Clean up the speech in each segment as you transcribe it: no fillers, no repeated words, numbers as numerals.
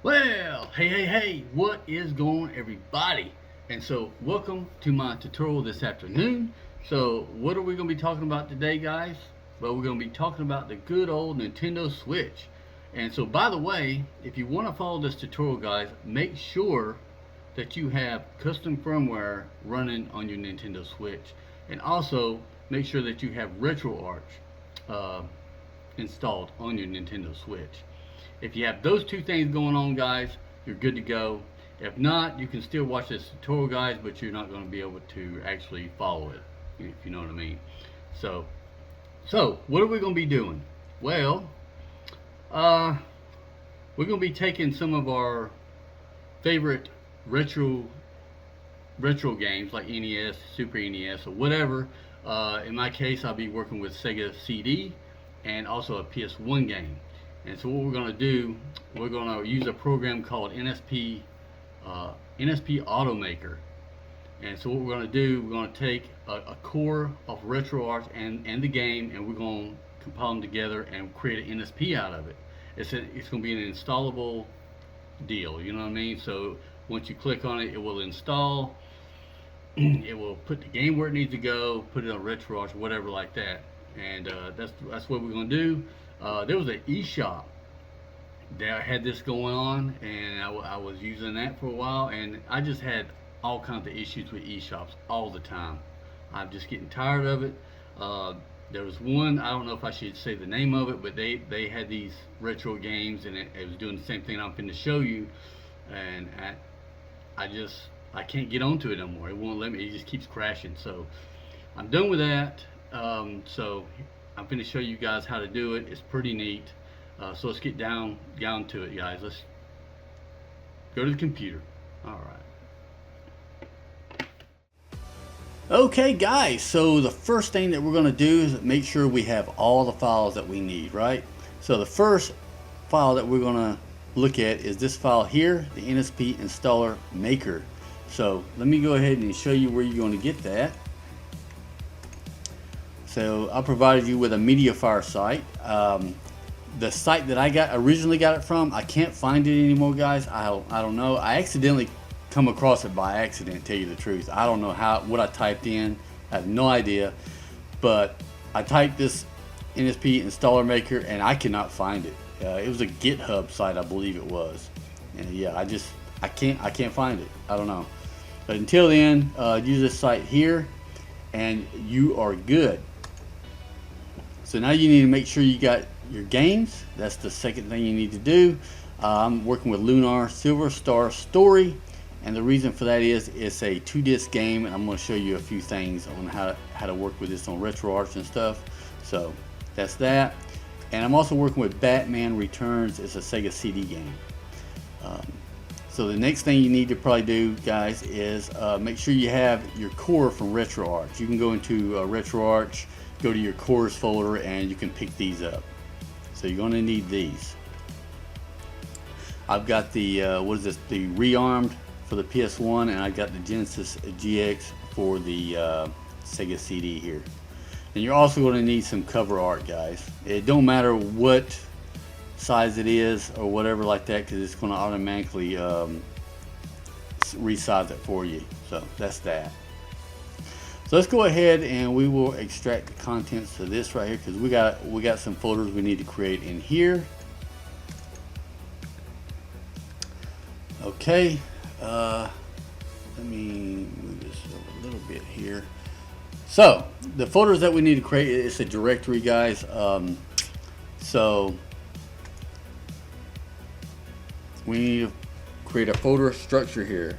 Well, hey, what is going on, everybody? And so, welcome to my tutorial this afternoon. So, what are we going to be talking about today, guys? Well, we're going to be talking about the good old Nintendo Switch. And so, by the way, if you want to follow this tutorial, guys, make sure that you have custom firmware running on your Nintendo Switch. And also, make sure that you have Retroarch uh, installed on your Nintendo Switch. If you have those two things going on, guys, you're good to go. If not, you can still watch this tutorial, guys, but you're not going to be able to actually follow it, if you know what I mean. So what are we going to be doing? Well, we're going to be taking some of our favorite retro games like NES, Super NES, or whatever. In my case, I'll be working with Sega CD and also a PS1 game. And so what we're going to do, we're going to use a program called NSP Automaker. And so what we're going to do, we're going to take a core of Retroarch and the game, and we're going to compile them together and create an NSP out of it. It's going to be an installable deal, you know what I mean? So once you click on it, it will install. It will put the game where it needs to go, put it on Retroarch, whatever like that. And that's what we're going to do. There was an eShop that had this going on, and I was using that for a while, and I just had all kinds of issues with eShops all the time. I'm just getting tired of it. There was one, I don't know if I should say the name of it, but they had these retro games, and it was doing the same thing I'm going to show you, and I can't get onto it no more. It won't let me. It just keeps crashing. So I'm done with that. So I'm going to show you guys how to do it. It's pretty neat. So let's get down to it, guys. Let's go to the computer. All right. Okay, guys. So the first thing that we're going to do is make sure we have all the files that we need, right? So the first file that we're going to look at is this file here, the NSP Installer Maker. So let me go ahead and show you where you're going to get that. So I provided you with a MediaFire site. The site that I originally got it from, I can't find it anymore, guys. I don't know. I accidentally come across it by accident, to tell you the truth. I don't know what I typed in. I have no idea. But I typed this NSP Installer Maker and I cannot find it. It was a GitHub site, I believe it was. And yeah, I can't find it. I don't know. But until then, use this site here and you are good. So now you need to make sure you got your games. That's the second thing you need to do. I'm working with Lunar Silver Star Story, and the reason for that is it's a 2-disc game, and I'm going to show you a few things on how to work with this on Retroarch and stuff. So that's that. And I'm also working with Batman Returns. It's a Sega CD game. So the next thing you need to probably do, guys, is make sure you have your core from Retroarch. You can go into Retroarch, go to your cores folder, and you can pick these up. So you're going to need these. I've got the the Rearmed for the PS1, and I've got the Genesis GX for the Sega CD here. And you're also going to need some cover art, guys. It don't matter what size it is or whatever like that, because it's going to automatically resize it for you. So that's that. So let's go ahead and we will extract the contents of this right here, because we got some folders we need to create in here. Okay, let me move this over a little bit here. So the folders that we need to create, it's a directory, guys. So we need to create a folder structure here.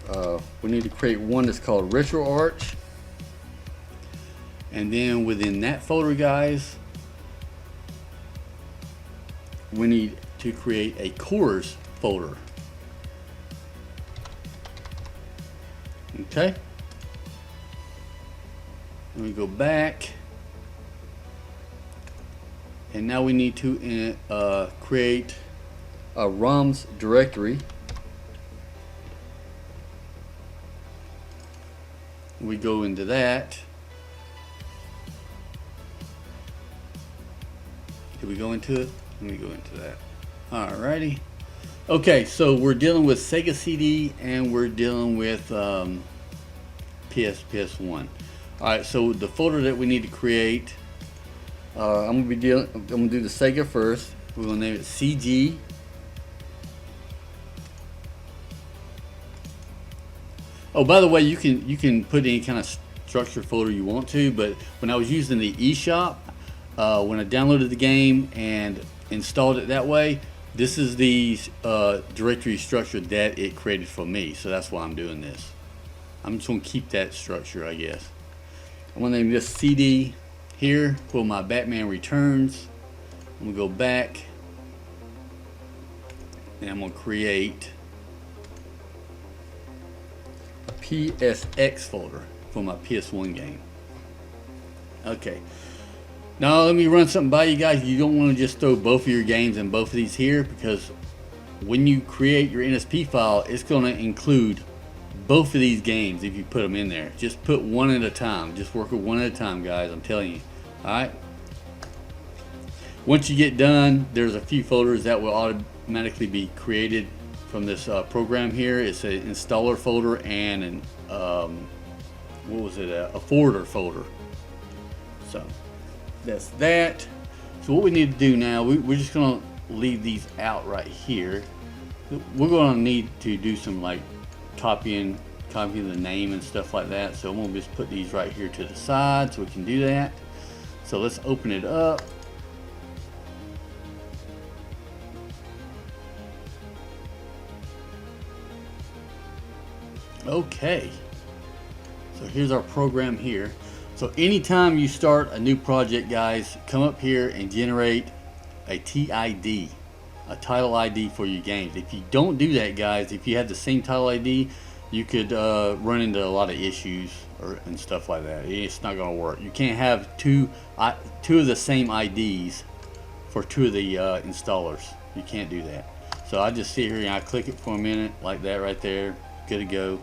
We need to create one that's called Retroarch. And then within that folder, guys, we need to create a cores folder. Okay. Let me go back. And now we need to create a ROMs directory. We go into that. Did we go into it? Let me go into that. Alrighty. Okay, so we're dealing with Sega CD and we're dealing with PS1. All right, so the folder that we need to create, I'm gonna do the Sega first. We're gonna name it CG. Oh, by the way, you can put any kind of structure folder you want to, but when I was using the eShop, when I downloaded the game and installed it that way, this is the directory structure that it created for me. So that's why I'm doing this. I'm just gonna keep that structure, I guess. I'm gonna name this CD here for my Batman Returns. I'm gonna go back and I'm gonna create a PSX folder for my PS1 game. Okay. Now let me run something by you guys. You don't want to just throw both of your games in both of these here, because when you create your NSP file, it's going to include both of these games if you put them in there. Just put one at a time. Just work with one at a time, guys. I'm telling you. Alright. Once you get done, there's a few folders that will automatically be created from this program here. It's an installer folder and an a forwarder folder. So that's that. So what we need to do now, we're just going to leave these out right here. We're going to need to do some like copying the name and stuff like that. So I'm going to just put these right here to the side so we can do that. So let's open it up. Okay, so here's our program here. So anytime you start a new project, guys, come up here and generate a TID, a title ID for your games. If you don't do that, guys, if you have the same title ID, you could run into a lot of issues and stuff like that. It's not going to work. You can't have two of the same IDs for two of the installers. You can't do that. So I just sit here and I click it for a minute like that right there. Good to go.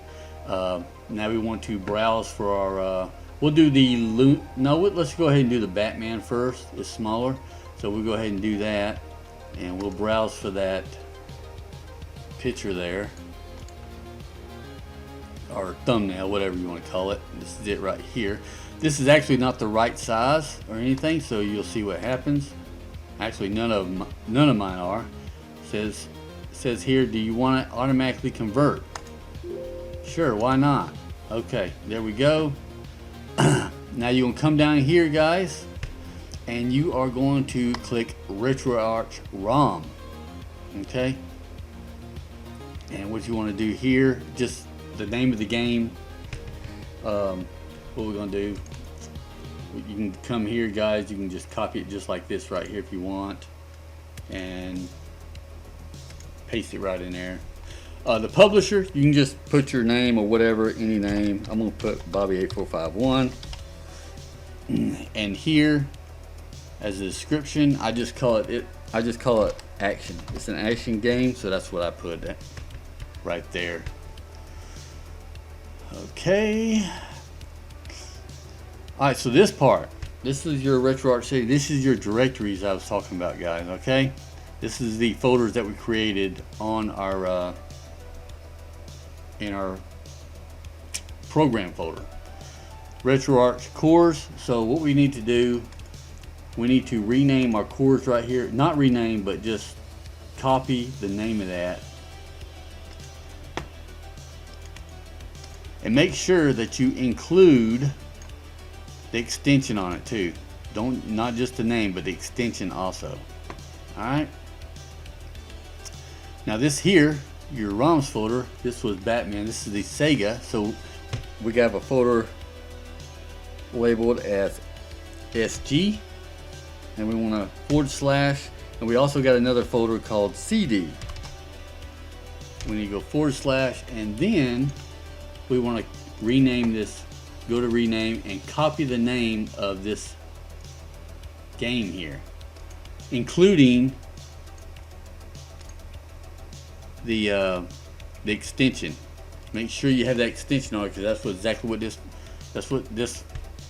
Now we want to browse for our we'll do the let's go ahead and do the Batman first. It's smaller, so we'll go ahead and do that, and we'll browse for that picture there, or thumbnail, whatever you want to call it. This is it right here. This is actually not the right size or anything, so you'll see what happens. Actually, none of mine are. It says here, do you want to automatically convert? Sure, why not? Okay, there we go. Now you're going to come down here, guys, and you are going to click Retroarch ROM. Okay? And what you want to do here, just the name of the game. What we're going to do, you can come here, guys, you can just copy it just like this right here if you want, and paste it right in there. The publisher, you can just put your name or whatever, any name. I'm going to put Bobby8451. And here, as a description, I just call it action. It's an action game, so that's what I put right there. Okay. Alright, so this is your Retroarch city. This is your directories I was talking about, guys. Okay. This is the folders that we created on our in our program folder. Retroarch cores. So what we need to do, we need to rename our cores right here. Not rename, but just copy the name of that. And make sure that you include the extension on it too. Not just the name, but the extension also. Alright. Now this here, your ROMs folder, this was Batman. This is the Sega. So we got a folder labeled as SG, and we want to / and we also got another folder called CD. We need to go / and then we want to rename this. Go to rename and copy the name of this game here, including the extension. Make sure you have that extension on it, because that's what this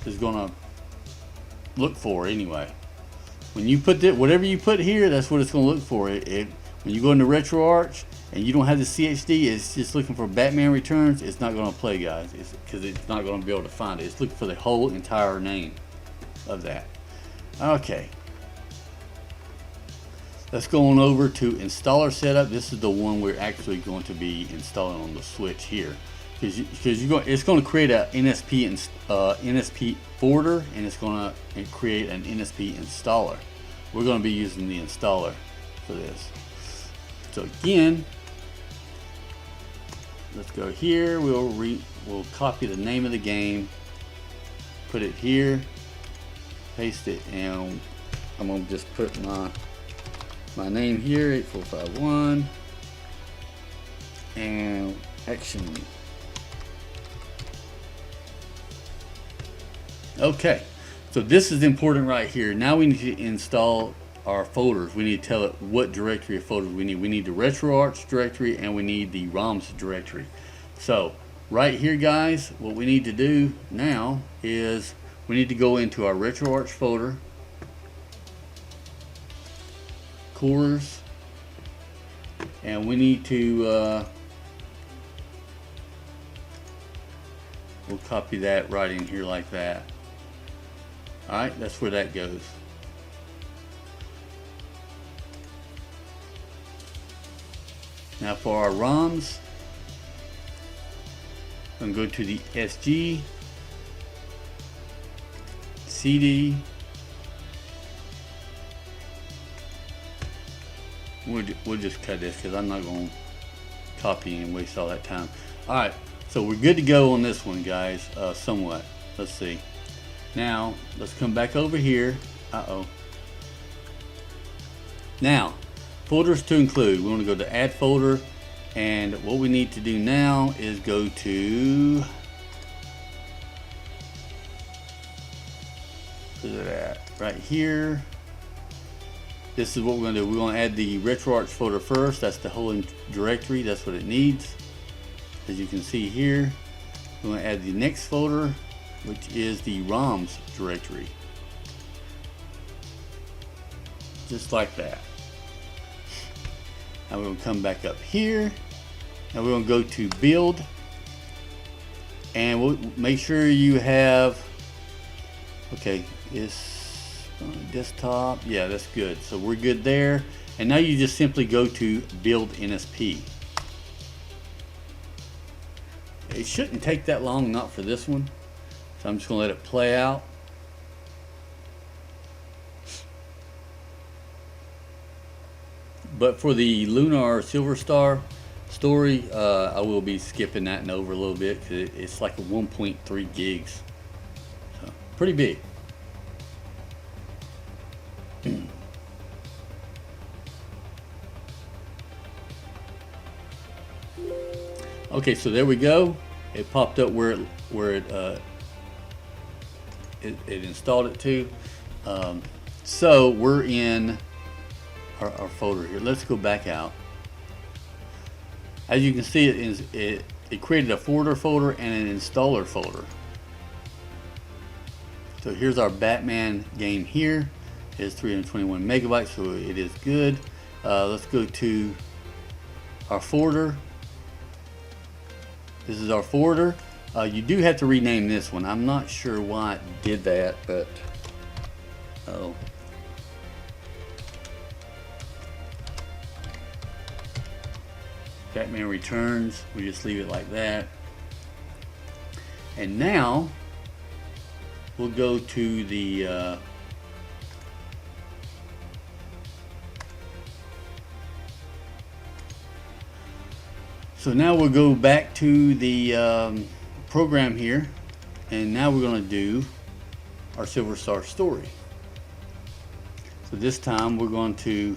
is gonna look for anyway. When you put whatever you put here, that's what it's gonna look for. When you go into Retroarch and you don't have the CHD, it's just looking for Batman Returns, it's not going to play, guys, because it's not going to be able to find it. It's looking for the whole entire name of that. Okay, let's go on over to installer setup. This is the one we're actually going to be installing on the switch here, because it's going to create a NSP forwarder, and it's going to create an NSP installer. We're going to be using the installer for this. So again, let's go here. We'll copy the name of the game, put it here, paste it, and I'm gonna just put my name here, 8451, and action. Okay, so this is important right here. Now we need to install our folders. We need to tell it what directory of folders we need. We need the Retroarch directory, and we need the ROMs directory. So right here, guys, what we need to do now is we need to go into our Retroarch folder, cores, and we need to we'll copy that right in here like that. Alright, that's where that goes. Now for our ROMs, I'm going to go to the SG, CD, we'll just cut this because I'm not going to copy and waste all that time. Alright, so we're good to go on this one, guys, somewhat. Let's see. Now, let's come back over here. Now, folders to include. We want to go to add folder, and what we need to do now is go to, look at that right here. This is what we're going to do. We're going to add the Retroarch folder first. That's the whole directory. That's what it needs. As you can see here, we're going to add the next folder, which is the ROMs directory. Just like that. Now we're going to come back up here. Now we're going to go to build, and we'll make sure you have, okay, it's desktop. Yeah, that's good. So we're good there. And now you just simply go to build NSP. It shouldn't take that long, not for this one. So I'm just going to let it play out. But for the Lunar Silver Star story, I will be skipping that and over a little bit because it's like a 1.3 gigs. So pretty big. Okay, so there we go. It popped up where it installed it to. So we're in our folder here. Let's go back out. As you can see, it created a forwarder folder and an installer folder. So here's our Batman game here. It is 321 megabytes, so it is good. Let's go to our forwarder. This is our forwarder. You do have to rename this one. I'm not sure why it did that, but Batman Returns. We just leave it like that. And now we'll go to the so now we'll go back to the program here, and now we're going to do our Silver Star story. So this time we're going to,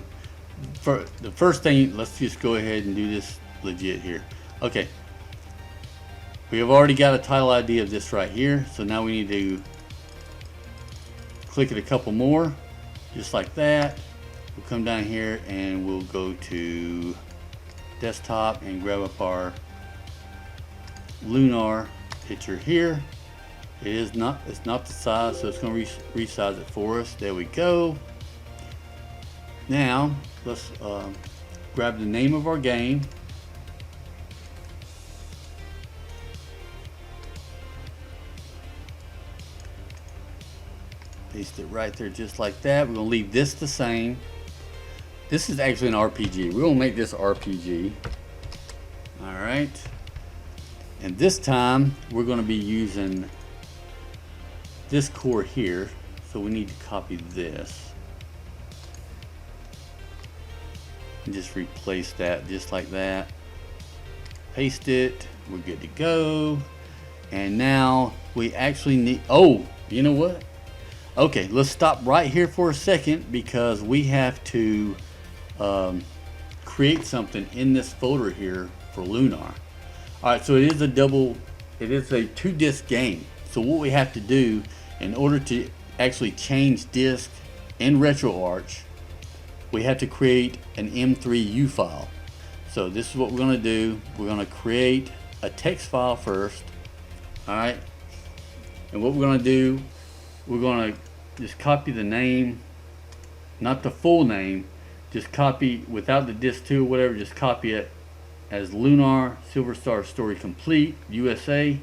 for the first thing, let's just go ahead and do this legit here. Okay, we have already got a title ID of this right here, so now we need to click it a couple more, just like that. We'll come down here and we'll go to desktop and grab up our Lunar picture here. It's not the size, so it's going to resize it for us. There we go. Now let's grab the name of our game. Paste it right there just like that. We're going to leave this the same. This is actually an RPG. We're going to make this RPG. Alright. And this time we're going to be using this core here. So we need to copy this. And just replace that just like that. Paste it. We're good to go. And now we actually need, oh, you know what? Okay, let's stop right here for a second because we have to create something in this folder here for Lunar. Alright, so it is a 2-disc game. So what we have to do in order to actually change disk in Retroarch, we have to create an M3U file. So this is what we're going to do. We're going to create a text file first. Alright, and what we're going to do, we're going to just copy the name, not the full name, just copy without the disk 2 or whatever, just copy it as Lunar Silver Star Story Complete USA.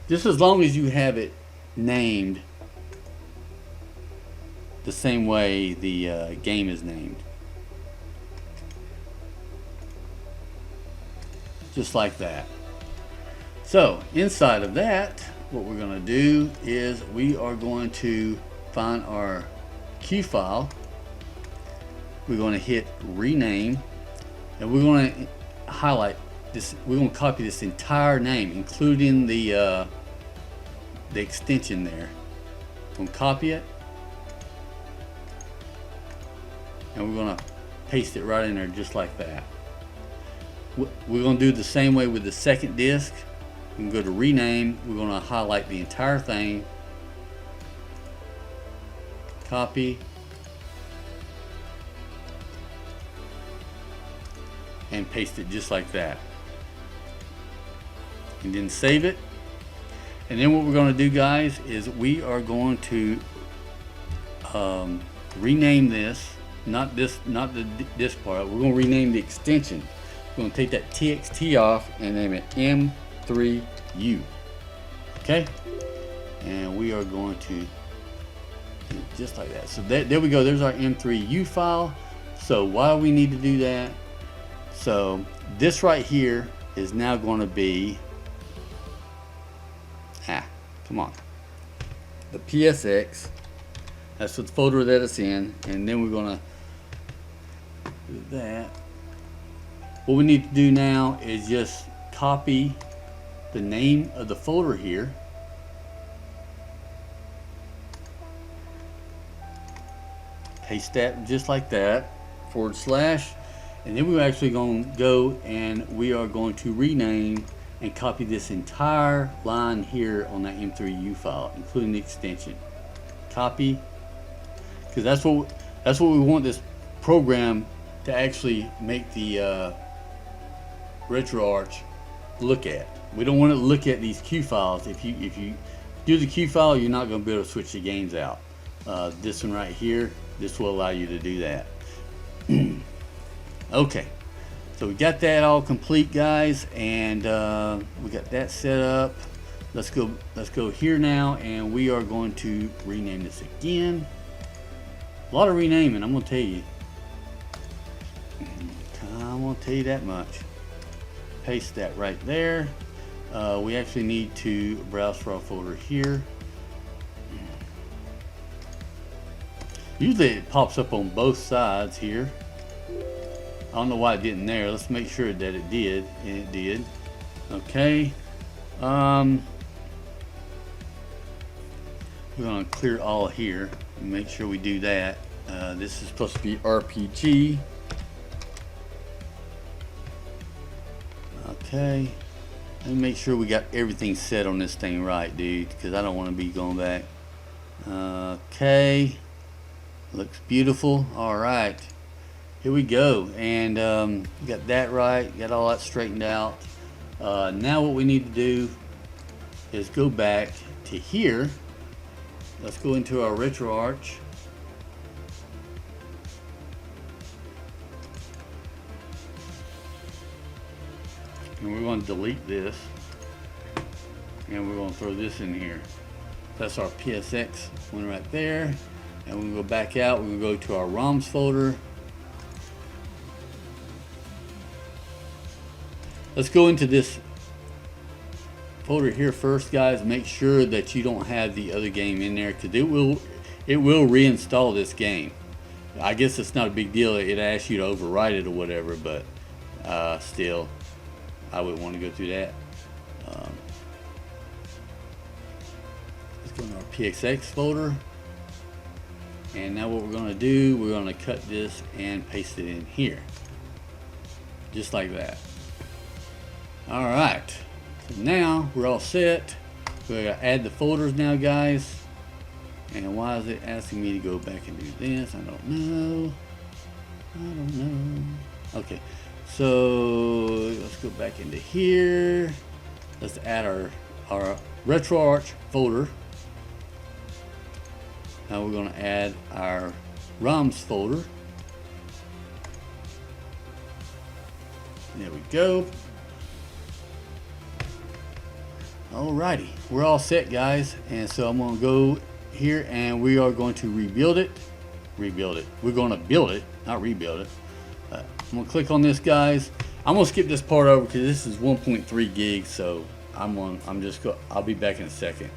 Just as long as you have it named the same way the game is named. Just like that. So inside of that, what we're going to do is we are going to find our Q file. We're going to hit rename, and we're going to highlight this. We're going to copy this entire name, including the extension there. We're going to copy it, and we're going to paste it right in there just like that. We're going to do the same way with the second disk. We can go to rename. We're going to highlight the entire thing, copy, and paste it just like that, and then save it. And then what we're going to do, guys, is we are going to rename this, not the disk part. We're going to rename the extension. We're going to take that TXT off and name it M3U. Okay, and we are going to do it just like that. So there we go. There's our M3U file. So why do we need to do that? So this right here is now going to be, come on, the PSX. That's the folder that it's in, and then we're going to do that. What we need to do now is just copy the name of the folder here, paste that just like that, / and then we're actually going to go and we are going to rename and copy this entire line here on that M3U file, including the extension. Copy, because that's what we want this program to actually make the Retroarch look at. We don't want to look at these Q files. If you do the Q file, you're not going to be able to switch the games out. This one right here, this will allow you to do that. Okay, so we got that all complete, guys, and we got that set up. Let's go here now, and we are going to rename this again. A lot of renaming, I'm going to tell you. I'm going to tell you that much. Paste that right there. We actually need to browse for our folder here. Usually it pops up on both sides here. I don't know why it didn't there. Let's make sure that it did, and it did. Okay. We're going to clear all here and make sure we do that. This is supposed to be RPG. Okay. Let me make sure we got everything set on this thing right, dude, because I don't want to be going back. Okay. Looks beautiful. All right. Here we go. And we got that right. Got all that straightened out. Now what we need to do is go back to here. Let's go into our Retroarch. And we're going to delete this, and we're going to throw this in here. That's our PSX one right there. And we're going to go back out. We're going to go to our ROMs folder. Let's go into this folder here first, guys. Make sure that you don't have the other game in there, because it will reinstall this game. I guess it's not a big deal. It asks you to overwrite it or whatever, but still, I wouldn't want to go through that. Let's go into our PXX folder. And now what we're going to do, we're going to cut this and paste it in here. Just like that. Alright. So now we're all set. We're going to add the folders now, guys. And why is it asking me to go back and do this? I don't know. Okay. So let's go back into here. Let's add our Retroarch folder. Now we're going to add our ROMs folder. There we go. Alrighty, we're all set, guys. And so I'm going to go here and we are going to rebuild it. We're going to build it, not rebuild it. I'm going to click on this, guys. I'm going to skip this part over because this is 1.3 gigs. So I'll be back in a second.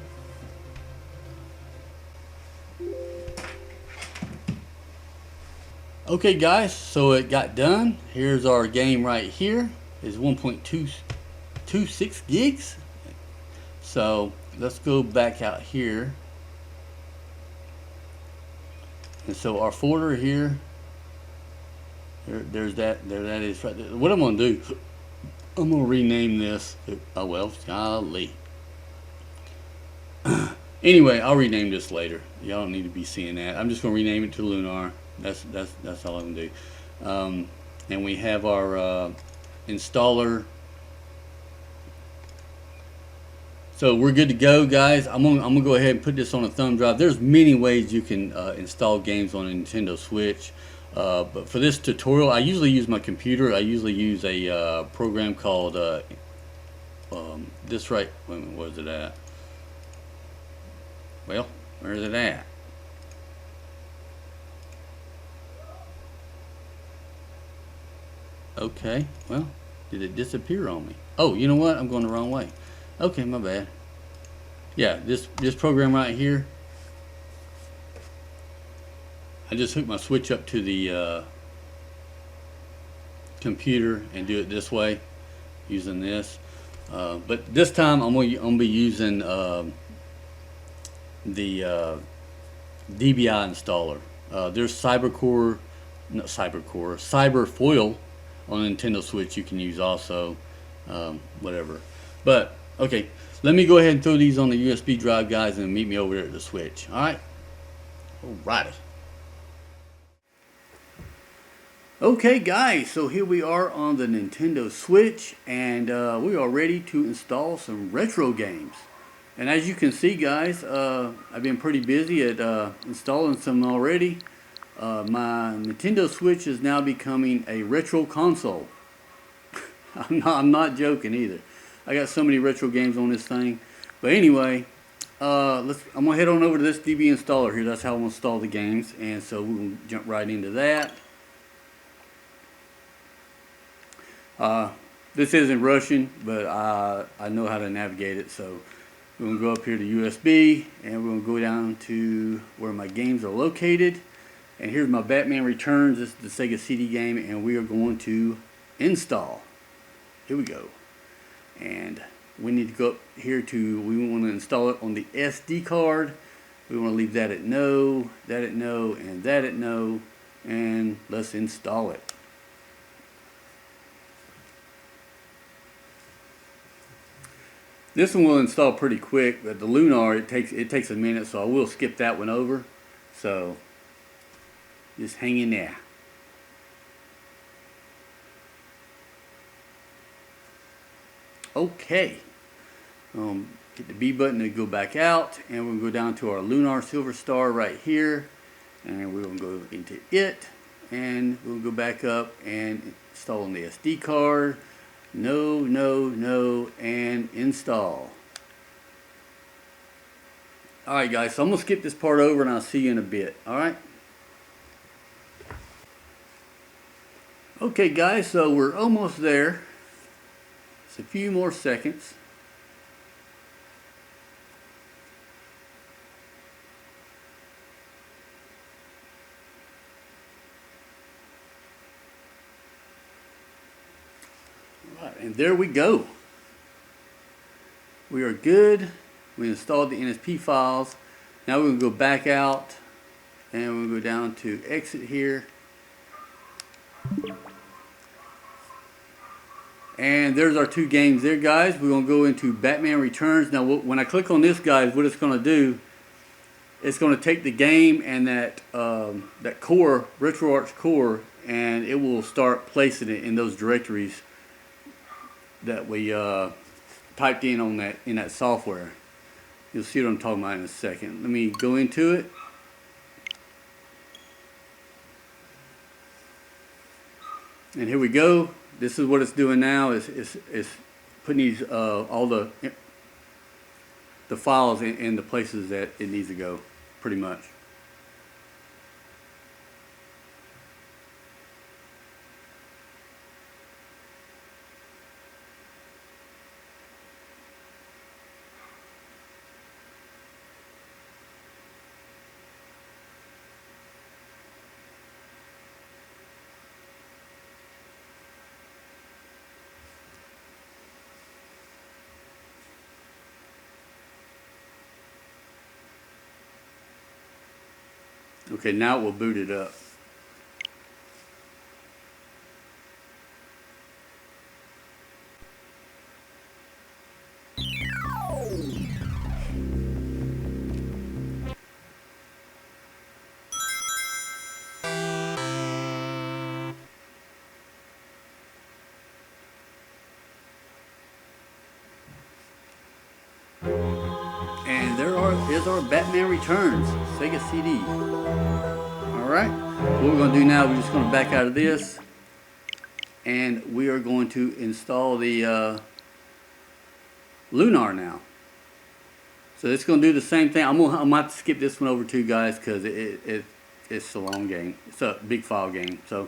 Okay, guys, so it got done. Here's our game right here. It's 1.26 gigs. So let's go back out here. And so our folder here, there that is right there. What I'm gonna do, I'm gonna rename this. Oh well, golly. Anyway, I'll rename this later. Y'all don't need to be seeing that. I'm just gonna rename it to Lunar. That's all I'm gonna do. And we have our installer. So we're good to go, guys. I'm gonna go ahead and put this on a thumb drive. There's many ways you can install games on a Nintendo Switch, but for this tutorial, I usually use my computer. I usually use a program called this right. Wait a minute, where's it at? Well, where's it at? Okay, well, did it disappear on me? Oh, you know what? I'm going the wrong way. Okay, my bad. Yeah, this program right here. I just hook my Switch up to the computer and do it this way, using this. But this time I'm gonna be using the DBI installer. There's Cyberfoil on a Nintendo Switch you can use also, whatever. But okay, let me go ahead and throw these on the USB drive, guys, and meet me over there at the Switch. Alright? Alrighty. Okay, guys, so here we are on the Nintendo Switch, and we are ready to install some retro games. And as you can see, guys, I've been pretty busy at installing some already. My Nintendo Switch is now becoming a retro console. I'm not joking either. I got so many retro games on this thing. But anyway, I'm gonna head on over to this DB installer here. That's how I'm gonna install the games, and so we'll jump right into that. This isn't Russian, but I know how to navigate it. So we're gonna go up here to USB, and we're gonna go down to where my games are located. And here's my Batman Returns. This is the Sega CD game, and we are going to install. Here we go. And we need to go up here to, we want to install it on the SD card. We want to leave that at no, that at no, and that at no. And let's install it. This one will install pretty quick, but the Lunar, it takes a minute, so I will skip that one over. So just hang in there. Okay. Hit the B button to go back out, and we'll go down to our Lunar Silver Star right here, and we're going to go into it, and we'll go back up and install on the SD card. No, no, no, and install. Alright guys, so I'm going to skip this part over and I'll see you in a bit. Alright. Okay guys, so we're almost there. It's a few more seconds. Alright, and there we go. We are good. We installed the NSP files. Now we're going to go back out and we're going to go down to exit here. And there's our two games there, guys. We're going to go into Batman Returns. Now when I click on this, guys, what it's going to do, it's going to take the game and that core, Retroarch core, and it will start placing it in those directories that we typed in that software. You'll see what I'm talking about in a second. Let me go into it. And here we go. This is what it's doing now. It's putting these all the files in the places that it needs to go, pretty much. Okay, now it will boot it up. And is our Batman Returns Sega CD. Alright, what we're going to do now, we're just going to back out of this and we are going to install the Lunar now. So it's going to do the same thing. I'm going to have to skip this one over too, guys, because it's a long game. It's a big file game. So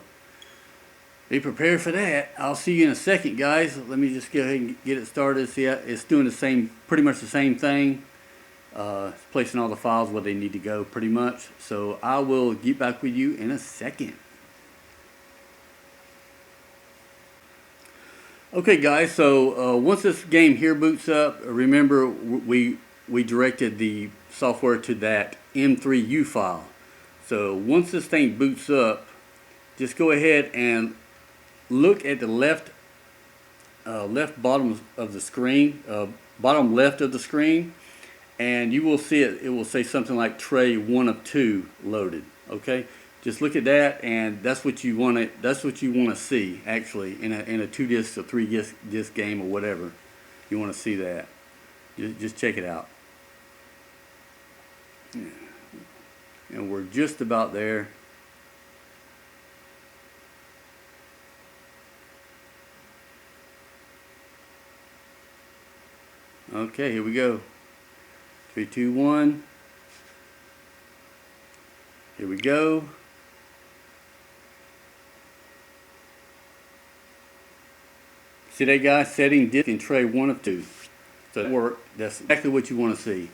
be prepared for that. I'll see you in a second, guys. Let me just go ahead and get it started. See, it's doing the same, pretty much the same thing. It's placing all the files where they need to go, pretty much. So I will get back with you in a second. Okay, guys. So once this game here boots up, remember we directed the software to that M3U file. So once this thing boots up, just go ahead and look at the left bottom of the screen, bottom left of the screen, and you will see it. It will say something like tray 1 of 2 loaded. Okay, just look at that, and that's what you want to. That's what you want to see actually in a 2 disc or 3 disc game or whatever. You want to see that. Just check it out. And we're just about there. Okay, here we go. 3, 2, 1. Here we go. See that, guys? Setting disk in tray 1 of 2. So that worked. That's exactly what you want to see.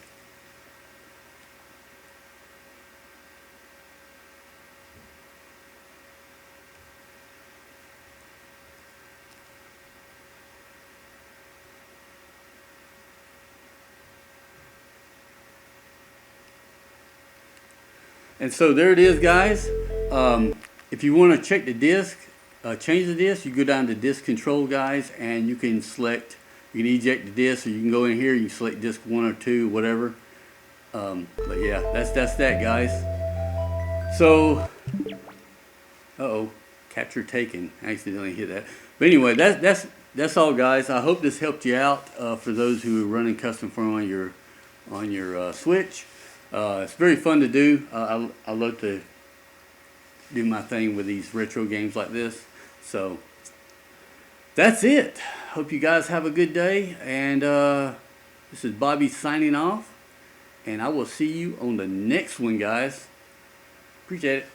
And so there it is, guys. If you want to check the disk, change the disk, you go down to disk control, guys, and you can select, you can eject the disk, or you can go in here, you can select disk 1 or 2, whatever. But yeah, that's that, guys. So, uh-oh, capture taken. I accidentally hit that. But anyway, that's all, guys. I hope this helped you out for those who are running custom firm on your Switch. It's very fun to do. I love to do my thing with these retro games like this. So that's it. hope you guys have a good day. And this is Bobby signing off. And I will see you on the next one, guys. Appreciate it.